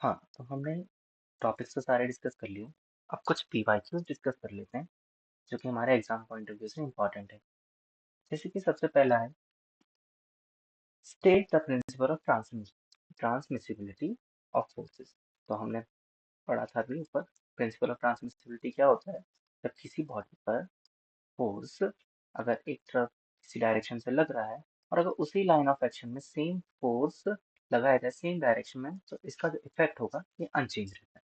हाँ, तो हमने टॉपिक्स तो सारे डिस्कस कर लिए। अब कुछ पीवाईक्यूज डिस्कस कर लेते हैं जो कि हमारे एग्जाम पॉइंट ऑफ व्यू से इम्पोर्टेंट है। जैसे कि सबसे पहला है state the principle of transmissibility of forces. तो हमने पढ़ा था अभी ऊपर प्रिंसिपल ऑफ ट्रांसमिसिबिलिटी क्या होता है। जब किसी बॉडी पर फोर्स अगर एक तरफ किसी डायरेक्शन से लग रहा है और अगर उसी लाइन ऑफ एक्शन में सेम फोर्स लगाया जाए सेम डायरेक्शन में तो इसका जो इफेक्ट होगा ये अनचेंज रहता है।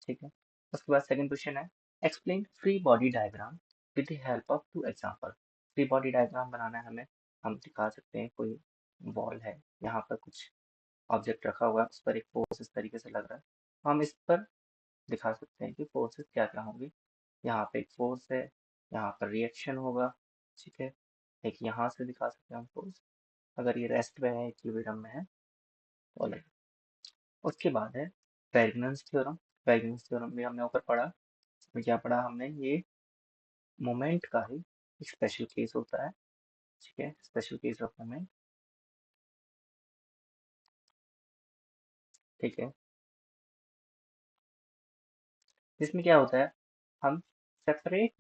ठीक है। उसके बाद सेकंड क्वेश्चन है explain free body diagram with the help of two example. Free body diagram बनाना है हमें। हम दिखा सकते हैं कोई वॉल है, यहाँ पर कुछ ऑब्जेक्ट रखा हुआ है, उस पर एक फोर्स इस तरीके से लग रहा है। हम इस पर दिखा सकते हैं कि फोर्सेस क्या क्या होंगी। यहाँ पे एक फोर्स है, यहाँ पर रिएक्शन होगा। ठीक है। एक यहाँ से दिखा सकते हैं हम फोर्स, अगर ये रेस्ट में है इक्विलिब्रियम में है तो अलग। उसके बाद है वेगनन्स थ्योरम। वेगनन्स थ्योरम भी हमने ऊपर पढ़ा। इसमें क्या पढ़ा हमने, ये मोमेंट का ही एक स्पेशल केस होता है। ठीक है, स्पेशल केस ऑफ मोमेंट। ठीक है, इसमें क्या होता है, हम सेपरेट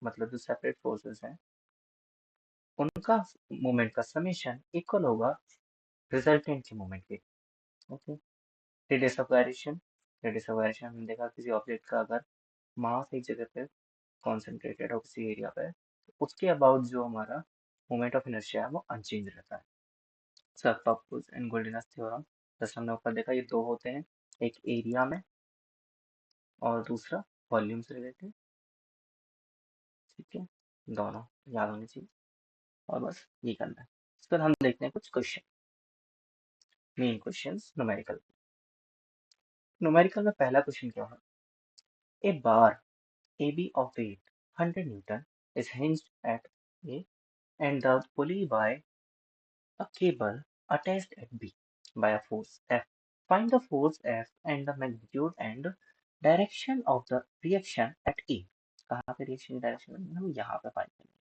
मतलब जो सेपरेट फोर्सेस हैं उनका मोमेंट का समेशन इक्वल होगा रिजल्टेंट के मोमेंट के। Okay. Radius of gyration. Radius of gyration हमने देखा किसी ऑब्जेक्ट का अगर मास एक जगह पे कॉन्सेंट्रेटेड हो किसी एरिया पे तो उसके अबाउट जो हमारा मोमेंट ऑफ इनर्शिया है वो अनचेंज रहता है। सर्कअपुस एंड गोल्डिनस थ्योरम जैसे हमने ऊपर देखा, ये दो होते हैं, एक एरिया में और दूसरा वॉल्यूम से रिलेटेड। ठीक है, दोनों याद होनी चाहिए और बस ये करना है। इस पर हम देखते हैं कुछ question, main questions numerical. Numerical में पहला क्वेश्चन क्या है, ए बार AB of weight 100 Newton is hinged at A and the pulley by a cable attached at B by a force F. Find the force F and the magnitude and direction of the reaction at A. कहाँ पे reaction की direction हम यहाँ पे find करेंगे।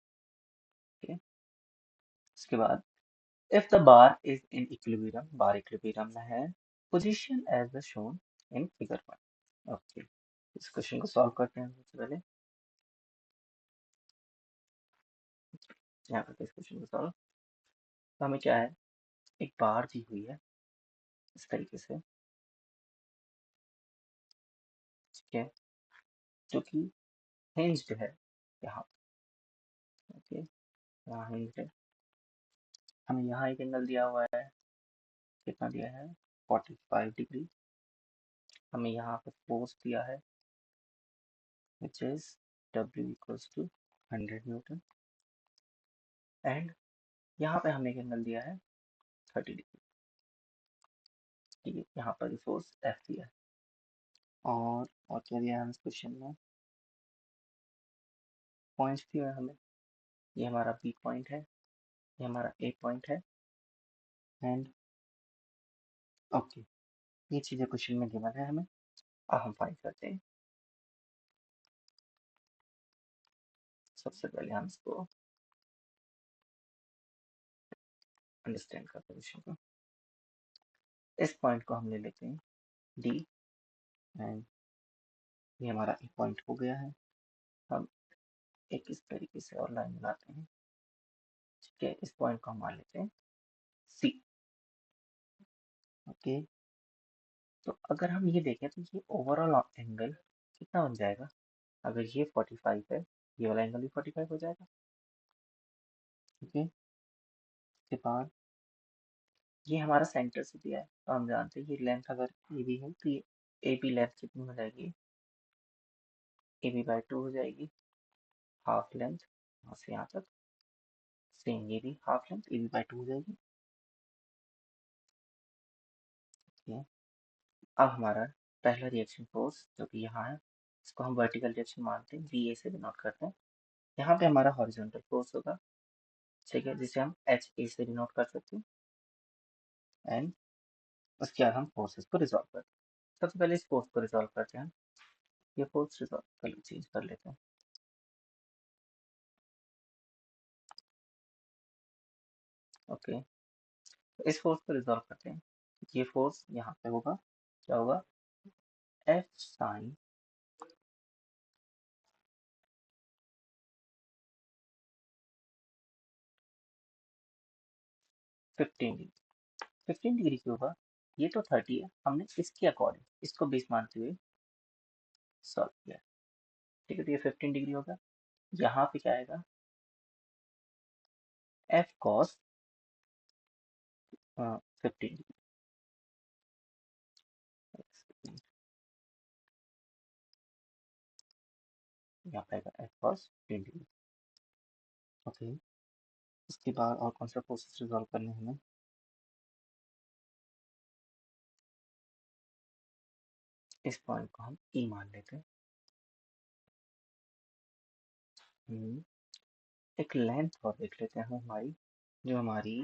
ठीक है। उसके बाद if the bar is in equilibrium, bar equilibrium में है, position as the shown in figure 1. Okay, इस क्वेश्चन को सॉल्व करते हैं सबसे पहले। यहाँ करते हैं इस क्वेश्चन को सॉल्व। तो हमें क्या है, एक बार दी हुई है इस तरीके से। ठीक है, जो कि हिंज्ड है यहाँ। ओके, यहाँ हिंज्ड है। हमें यहाँ एक एंगल दिया हुआ है, कितना दिया है 45 डिग्री। हमें यहाँ पे फोर्स दिया है which is W equals to 100 newton and यहाँ पे हमें एक एंगल दिया है 30 डिग्री। ठीक है, यहाँ पर फोर्स F दिया है। और क्या दिया है हमें इस क्वेश्चन में, पॉइंट्स दिया है हमें। ये हमारा B पॉइंट है, ये हमारा A पॉइंट है एंड ओके, ये चीजें क्वेश्चन में गिवन है हमें। अब हम फाइंड करते हैं। सबसे पहले हम इसको अंडरस्टैंड करते हैं क्वेश्चन को। इस पॉइंट को हम ले लेते हैं D एंड ये हमारा एक पॉइंट हो गया है। हम एक इस तरीके से और लाइन बनाते हैं। ठीक है, इस पॉइंट को हम मान लेते हैं C। ओके, तो अगर हम ये देखें तो ये ओवरऑल एंगल कितना बन जाएगा, अगर ये 45 है ये वाला एंगल भी 45 हो जाएगा। ठीक है, उसके बाद ये हमारा सेंटर से दिया है तो हम जानते हैं ये लेंथ अगर ए बी है तो ये ए बी लेंथ कितनी हो जाएगी, ए बी बाई 2 हो जाएगी, हाफ लेंथ यहाँ से यहाँ तक। सेम ये भी half length A B by 2 हो जाएगी। ठीक है, अब हमारा पहला रिएक्शन फोर्स जो कि यहाँ है इसको हम वर्टिकल रिएक्शन मानते हैं, बी ए से डिनोट करते हैं। यहाँ पे हमारा हॉरिजॉन्टल फोर्स होगा। ठीक है, जिसे हम एच ए से डिनोट कर सकते हैं एंड उसके बाद हम फोर्सेस को रिजॉल्व करते हैं। सबसे पहले इस फोर्स को रिजॉल्व करते हैं। ये फोर्स रिजॉल्व कर चेंज कर लेते हैं। ओके, तो इस फोर्स को रिजॉल्व करते हैं। ये फोर्स यहाँ पे होगा, क्या होगा एफ साइन 15 डिग्री। 15 डिग्री क्यों होगा? ये तो 30 है, हमने इसके अकॉर्डिंग इसको बेस मानते हुए सॉल्व किया। ठीक है, तो ये 15 डिग्री होगा। यहाँ पे क्या आएगा? F cos 15 degree. यहाँ पे आएगा एफ कॉस 15 डिग्री। ओके, इसके बाद और कौन सा प्रोसेस रिजॉल्व करने हैं हमें? इस पॉइंट को हम ई मान लेते हैं। एक लेंथ और देख लेते हैं हमारी, जो हमारी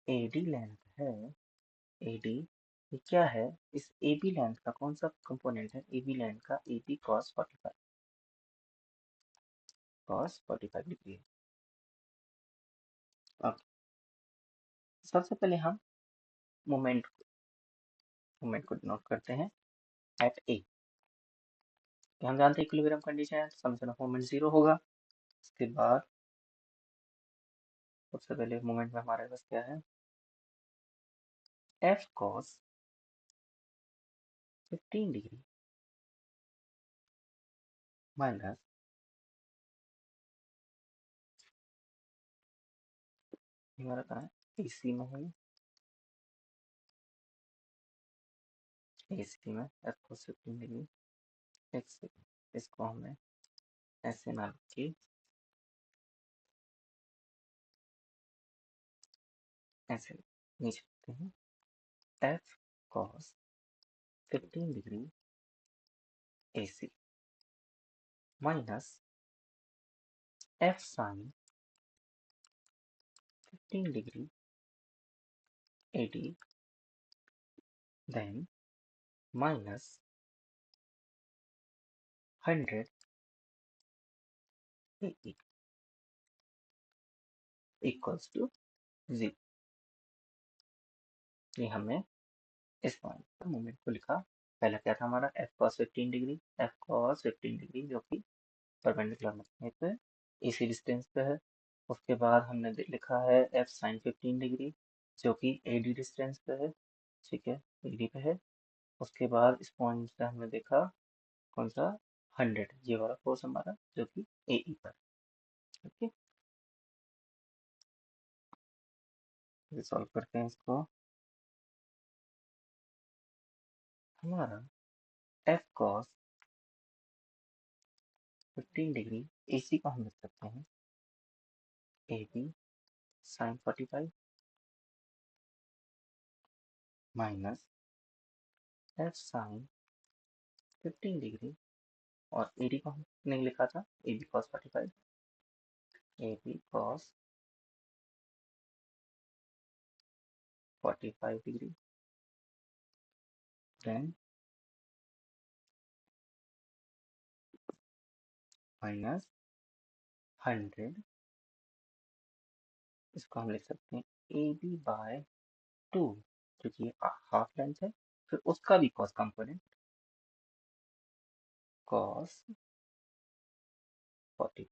एडी लेंथ है। एडी ये क्या है? इस ए बी लेंथ का कौन सा कंपोनेंट है? ए बी लेंथ का ए बी कॉस 45 डिग्री है। अब सबसे पहले हम मोमेंट को नोट करते हैं एट ए। हम जानते हैं इक्विलिब्रियम कंडीशन है, समेशन ऑफ मोमेंट 0 होगा। इसके बाद सबसे पहले मोमेंट में हमारे पास क्या है? एफ कॉस 15 डिग्री माइनस हमारा कहाँ है? एसी में है, एसी में एफ कॉस 15 डिग्री। एक सेकंड, इसको हमने ऐसे ना लिखी, ऐसे नीचे लिखते हैं। F cos 15 degree AC minus F sine 15 degree AD then minus 100 AE equals to 0। ये हमने इस पॉइंट पर मोमेंट को लिखा। पहला क्या था हमारा? F cos 15 degree, F cos 15 degree जो कि परपेंडिकुलर में पे इसी डिस्टेंस पे है। उसके बाद हमने लिखा है एफ साइन 15 डिग्री जो कि एडी डिस्टेंस पे है। ठीक है, एडी पे है। उसके बाद इस पॉइंट से हमने देखा कौन सा? 100, ये वाला फोर्स हमारा जो कि एई पर। ओके, सॉल्व करते हैं इसको। हमारा एफ कॉस 15 डिग्री एसी को हम लिख सकते हैं A B sine 45 minus F sine 15 degree, और ए डी को हमने लिखा था A B cos 45, A B cos 45 degree then minus 100। इसको हम लिख सकते हैं ए बी बाय 2, क्योंकि हाफ लेंथ है। फिर उसका भी कॉस कंपोनेंट कॉस 40।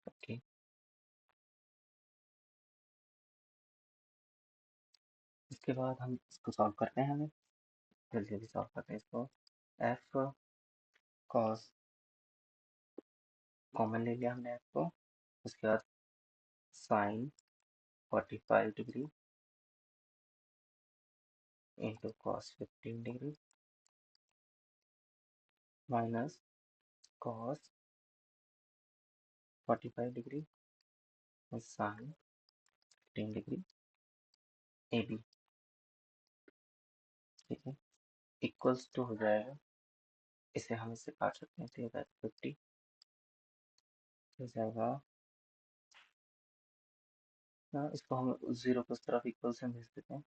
ओके, इसके बाद हम इसको सॉल्व करते हैं। हमें जल्दी जल्दी सॉल्व करते हैं इसको। एफ कॉस कॉमन ले लिया हमने एफ को। उसके बाद sine 45 degree into cos 15 degree minus cos 45 degree sine 15 degree A B. ठीक है, इक्वल्स टू हो जाएगा, इसे हम इससे काट सकते हैं। 3/50 हो जाएगा। इसको हम 0 को उस तरफ इक्वल से भेज देते हैं।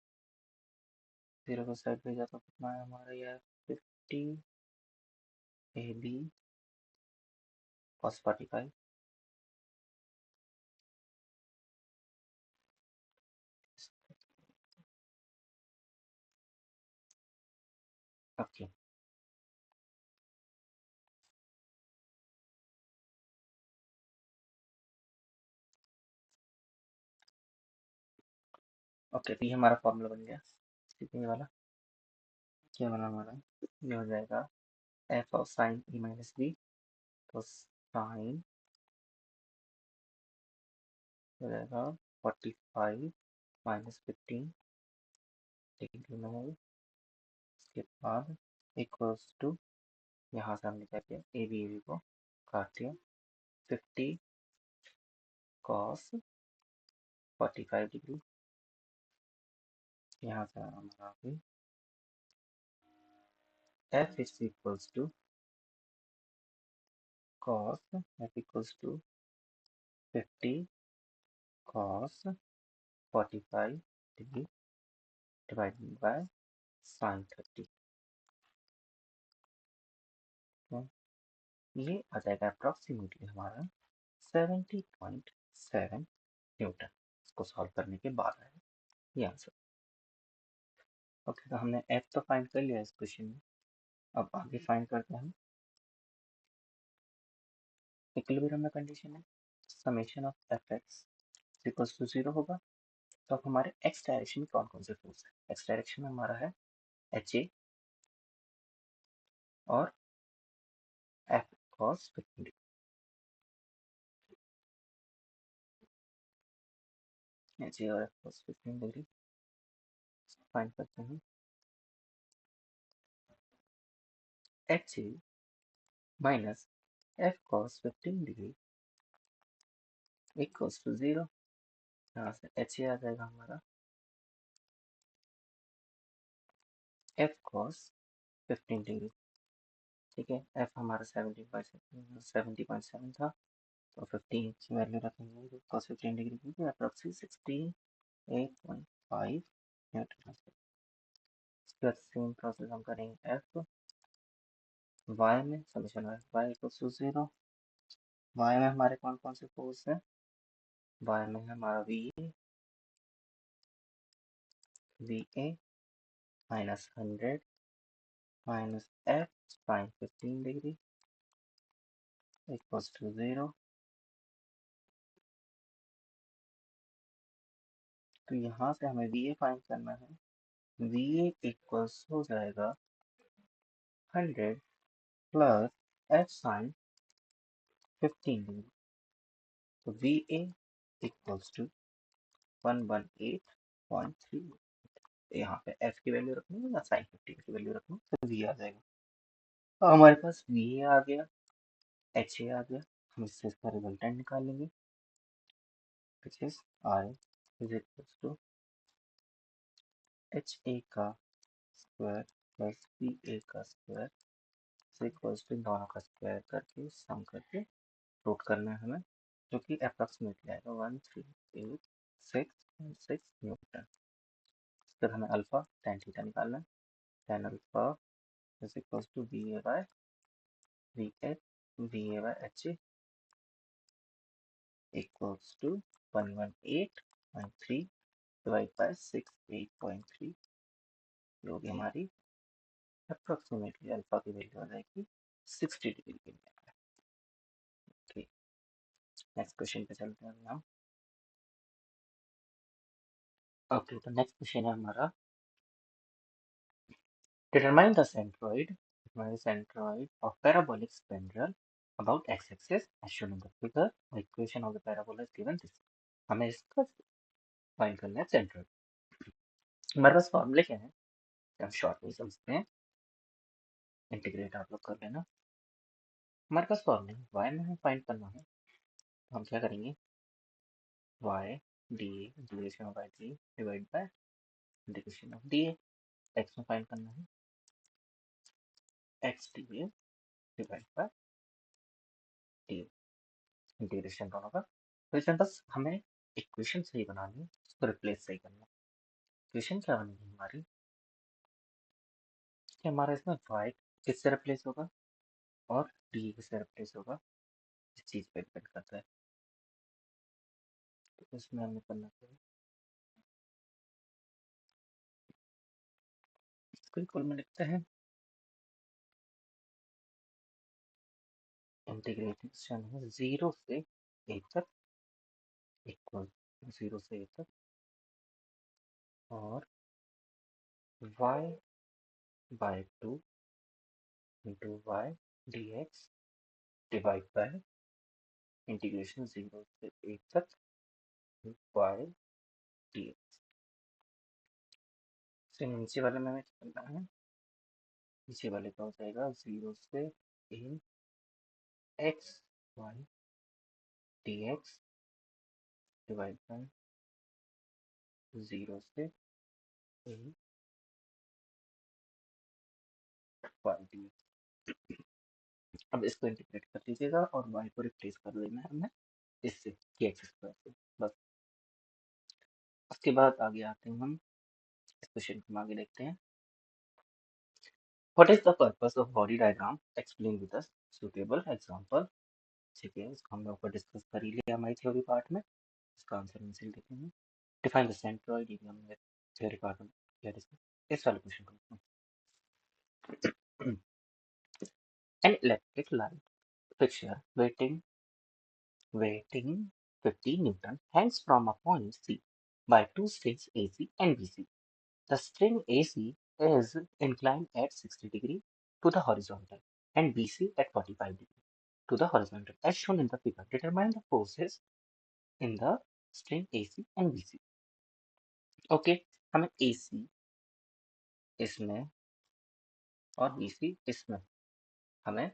0 को साइड भेजा तो कितना है हमारा? यह 50 A B cos 45 okay okay, तो ये हमारा फॉर्मूला बन गया। ठीक है, ये वाला क्या बना हमारा, ये हो जाएगा F of sine E minus B, तो साइन हो जाएगा 45 माइनस 15 डिग्री में है। इसके बाद इक्वल्स टू, यहाँ से हमने क्या किया, ए बी को काट दिया, 50 कॉस 45 डिग्री, यहाँ से हमारा भी F is equals to cos, F equals to 50 cos 45 degree divided by sine 30। ये आ जाएगा अप्रॉक्सीमेटली हमारा 70.7 न्यूटन। इसको सॉल्व करने के बाद आएगा ये आंसर। ओके, तो हमने एफ तो फाइंड कर लिया इस क्वेश्चन में, अब आगे फाइंड करते हैं हम इक्विलिब्रियम में कंडीशन है summation of F X equals to 0 होगा। तो अब हमारे एक्स डायरेक्शन में कौन कौन से फोर्स है, एक्स डायरेक्शन में हमारा है एच ए और F cos 15 degree, H A और एफ कॉस 15 डिग्री फाइंड करते हैं। H A minus F cos 15 degree equals to 0। यहाँ से एच ए आ जाएगा हमारा एफ कॉस 15 डिग्री। ठीक है, एफ हमारा 70.7 था, तो 15 की वैल्यू रखेंगे कॉस 15 डिग्री की, अप्रॉक्सी 68.5 न्यूटन। इसके बाद सेम प्रोसेस हम करेंगे एफ वाई में, summation Y equals to 0। Y में हमारे कौन कौन से फोर्स हैं, वाई में है हमारा V A minus 100 minus F sine 15 degree equals to 0। तो यहाँ से हमें वी ए फाइंड करना है, वी ए इक्वल्स हो जाएगा 100 प्लस एफ साइन 15 डिग्री, तो वी ए इक्वल्स टू 118.3। यहाँ पे एफ की वैल्यू रखनी या साइन 15 की वैल्यू रखनी, तो वी आ जाएगा। तो हमारे पास वी ए आ गया, एच ए आ गया, हम इससे इसका रिजल्टेंट निकालेंगे which is I is equals to H A का स्क्वायर प्लस वी ए का स्क्वायर इक्वल्स टू दोनों का स्क्वायर करके सम करके रूट करना है हमें, जो कि अप्रॉक्सीमेटली आएगा 1386.6 न्यूटन। फिर हमें अल्फा tan थीटा निकालना है, tan alpha is equals to V A by H A equals to 118.3 divide by 68.3, जो कि हमारी अप्रॉक्सीमेटली अल्फा की वैल्यू आ जाएगी 60 डिग्री के लिए। ठीक, नेक्स्ट क्वेश्चन पे चलते हैं हम। ओके, तो नेक्स्ट क्वेश्चन है हमारा determine the centroid of parabolic spiral about x-axis as shown in the figure. The equation of the parabola is given this. हमें इसका फाइंड करना है सेंट्रोइड। हमारे पास फॉर्मूले क्या है, हम शॉर्ट में समझते हैं, इंटीग्रेट आप लोग कर लेना। हमारे पास फॉर्मूले y में हमें फाइंड करना है, तो हम क्या करेंगे, y D integration of by D divide by integration of D x में फाइंड करना है, x D divide by D integration दोनों का। तो इसमें बस हमें इक्वेशन सही बनानी है, उसको रिप्लेस सही करना है। इक्वेशन क्या बनेगी हमारी कि हमारा इसमें y किससे रिप्लेस होगा और डी किससे रिप्लेस होगा, इस चीज़ पे डिपेंड करता है। तो इसमें हमें करना चाहिए, इसको इक्वल में लिखते हैं इंटीग्रेशन है 0 से a तक इक्वल 0 से a तक, और y by 2 into y dx divide by integration 0 से a तक y dx। से नीचे वाले में हमें क्या करना है, नीचे वाले का हो जाएगा 0 से a x y dx divide bye 0 से a y dx। अब इसको इंटीग्रेट कर लीजिएगा और y को रिप्लेस कर लेना है हमें इससे कि एक्स स्क्वायर से, बस। उसके बाद आगे आते हैं हम इस क्वेश्चन को आगे देखते हैं। What is the purpose of body diagram, explain with a suitable example. ठीक है, इसको हम लोग को डिस्कस कर ही लिया हमारी थ्योरी पार्ट में, इसका आंसर इनसे देखेंगे। डिफाइन द सेंट्रोइड, ये भी हमने थ्योरी पार्ट में किया डिस्कस। इस वाले क्वेश्चन को an electric light fixture weighting 50 Newton hangs from a point C by two strings AC and BC. The string AC is inclined at 60 degree to the horizontal and BC at 45 degree to the horizontal as shown in the figure. Determine the forces in the string AC and BC. Okay, हमें AC इसमें और BC इसमें हमें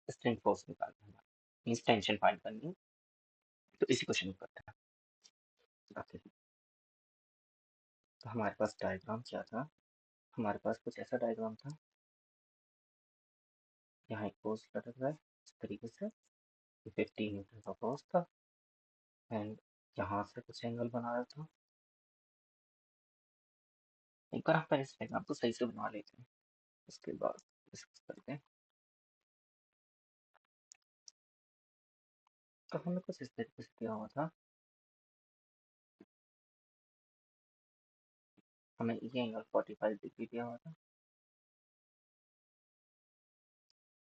string force निकालना है, means tension find करनी है। तो इसी क्वेश्चन में करते हैं। Okay. तो हमारे पास डायग्राम क्या था, हमारे पास कुछ ऐसा डायग्राम था, यहाँ एक फोर्स लटक रहा है इस तरीके से, 50 न्यूटन का फोर्स था, एंड यहाँ से कुछ एंगल बना रहा था। एक बार हम पहले इस डायग्राम को सही से बना लेते हैं, उसके बाद डिस्कस करते हैं। तो हमें कुछ इस तरीके से दिया हुआ था, हमें ये एंगल 45 डिग्री दिया हुआ था,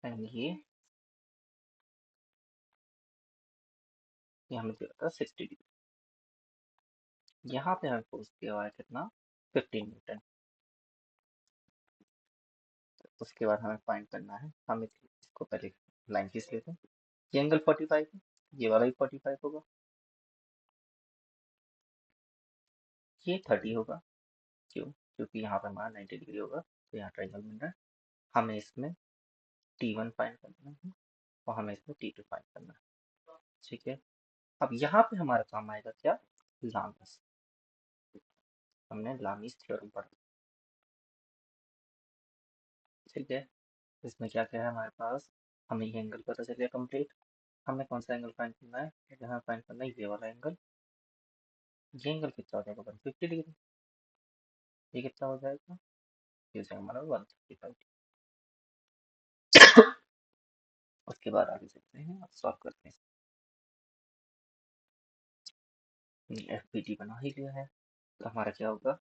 एंड ये हमें दिया था 60 डिग्री। यहाँ पे हमें फोर्स दिया हुआ है कितना, 15 न्यूटन। उसके बाद हमें फाइंड करना है, हम इसको पहले लाइन खींच लेते हैं। ये एंगल 45 है, ये वाला भी 45 होगा, ये 30 होगा। क्यों, क्योंकि यहाँ पे हमारा 90 डिग्री होगा, तो यहाँ ट्रायंगल बन रहा है। हमें इसमें T1 फाइंड करना है और हमें इसमें T2 फाइंड करना है। ठीक है, अब यहाँ पे हमारा काम आएगा क्या, लामीस। हमने लामीस थ्योरम पढ़ा। ठीक है, इसमें क्या क्या है हमारे पास, हमें ये एंगल पता चल गया कंप्लीट। हमें कौन सा एंगल फाइंड करना है, यहाँ फाइंड करना है ये वाला एंगल। ये एंगल कितना हो जाएगा, 150 डिग्री। ये कितना हो जाएगा, ये हो हमारा 135। उसके बाद आगे चलते हैं और सॉल्व करते हैं। एफ बना ही लिया है, तो हमारा क्या होगा,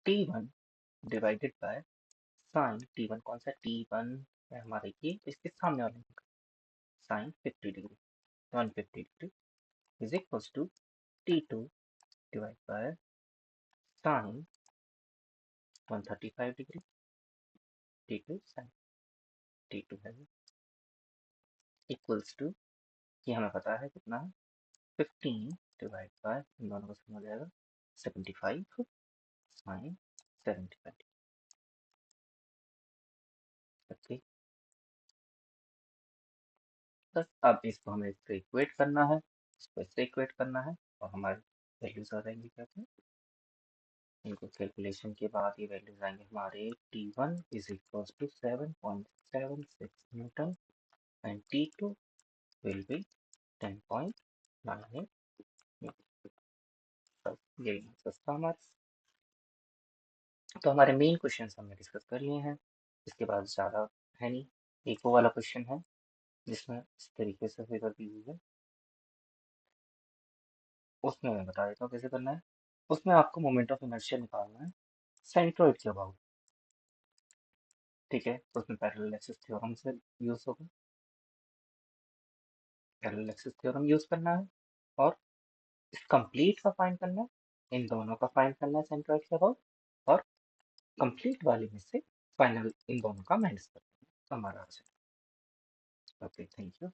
T1 divided by sign T1, कौन सा T1 है हमारे, ये इसके सामने वाले sine 50 degree, 150 degree is equals to T2 divide by sine 135 degree, T2 sine T2 है इक्वल्स टू, ये हमें पता है कितना है, 15 डिवाइड बाय, इन दोनों को समझ जाएगा, 75 साइन 75। ओके, बस अब इसको हमें इससे इक्वेट करना है, इसको इससे इक्वेट करना है, और हमारे वैल्यूज आ जाएंगे क्या थे, इनको कैलकुलेशन के बाद ये वैल्यूज आएंगे हमारे, T1 is equal to 7.76 newton and T2 will be 10.98 newton. यही आंसर था हमारा। तो हमारे मेन क्वेश्चन हमने डिस्कस कर लिए हैं, इसके बाद ज़्यादा है नहीं। एक वो वाला क्वेश्चन है जिसमें इस तरीके से फिगर दी हुई है, उसमें मैं बता देता हूँ कैसे करना है। उसमें आपको मोमेंट ऑफ इनर्शिया निकालना है सेंट्रोइड के अबाउट। ठीक है, उसमें पैरेलल एक्सिस थ्योरम से यूज होगा। पैरेलल एक्सेस थ्योरम यूज करना है और इस कंप्लीट का फाइंड करना है, इन दोनों का फाइंड करना है सेंट्रोइड के अबाउट, और कंप्लीट वाले में से फाइनल इन दोनों का माइनस करना है, हमारा आंसर। Okay, thank you.